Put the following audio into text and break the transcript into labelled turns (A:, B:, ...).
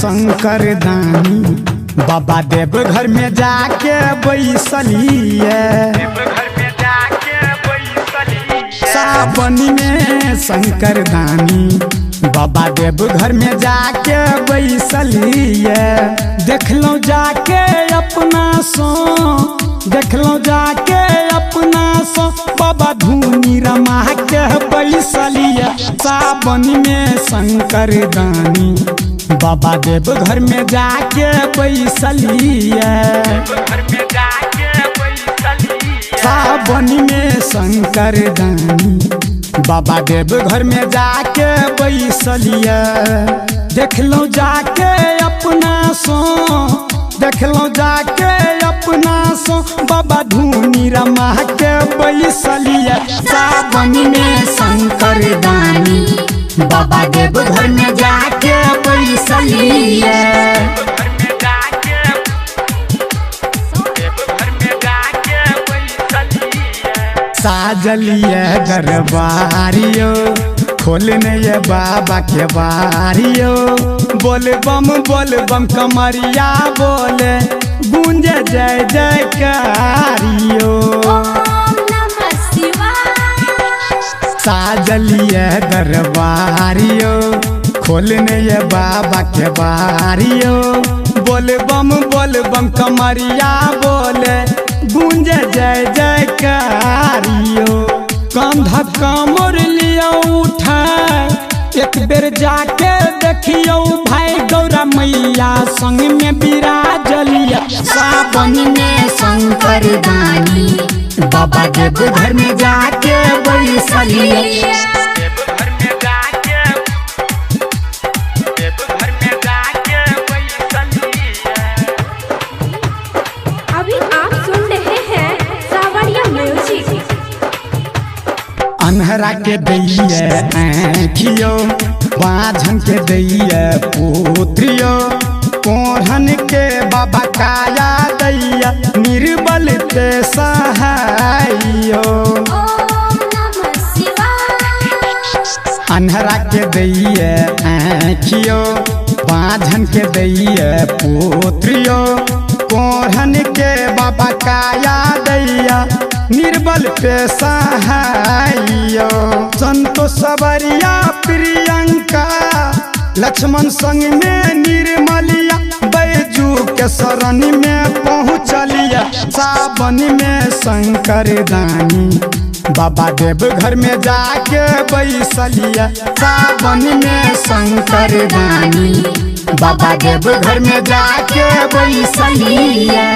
A: शंकर दानी बाबा देव घर में जाके बैसलिए। सावन में शंकर दानी बाबा देव घर में जाके बैसलिए। देखलो जाके अपना सो, देखलो जाके अपना सो बाबा धुनी रमा के बैसलिए। सावन में शंकर दानी बाबा देव घर में जाके बैसलिए। सावन में शंकर दानी बाबा देव घर में जाके बैसलिए। देखलो जाके अपना सो, देखलो जाके अपना सो बाबा धुनी रमा के बैसलिए। सावन में शंकर दानी बाबा देव घर में जाके बैसलिए। साजलिए दरबारियो खोलने ये बाबा के बारियो। बोल बम कमरिया बोले गूंजे जय जयकारियो। साजलिए दरबारियो खोलने ये बाबा के बारियो। बोल बम कमरिया बोले गूंजे जय जयकारियो। कंधा कमर लियो उठा एक बेर जाके देखियो भाई गौरा मैया संग में विराजलिया। सावन में शंकर दानी बाबा देव घर में जाके बैसलिए। अन्हरा के दैये आँखियो बाझन के दैये पुत्रियो। कोढ़न के बाबा काया दैया निर्बल के सहाइयो। अन्हरा के दैये आँखियो बाझन के दैये पुत्रियो। कोढ़न के बाबा काया दैया निर्बल पे सहाइयो। संतो सबरिया प्रियंका लक्ष्मण संग में निर्मलिया बैजू के शरण में पहुँचलिया। सावन में शंकर दानी बाबा देव घर में जाके बैसलिया। सावन में शंकर दानी बाबा देव घर में जाके बैसलिया।